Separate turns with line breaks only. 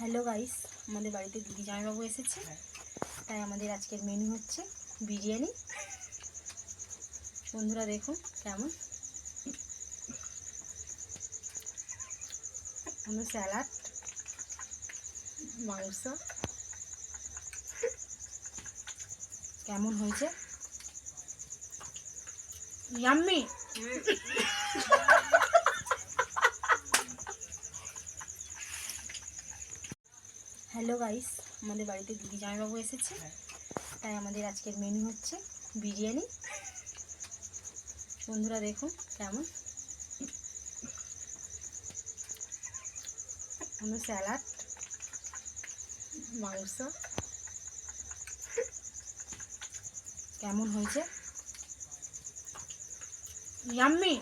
Hello guys, আমাদের বাড়িতে দিদি জামাইবাবু এসেছে, তাই আমাদের আজকের মেনু হচ্ছে বিরিয়ানি। বন্ধুরা দেখুন কেমন, আমরা স্যালাড, মাংস কেমন হয়েছে, ইয়াম্মি। হ্যালো গাইস, আমাদের বাড়িতে দিদি জামাইবাবু এসেছে, তাই আমাদের আজকের মেনু হচ্ছে বিরিয়ানি। বন্ধুরা দেখুন কেমন, আমরা স্যালাড, মাংস কেমন হয়েছে, ইয়াম্মি।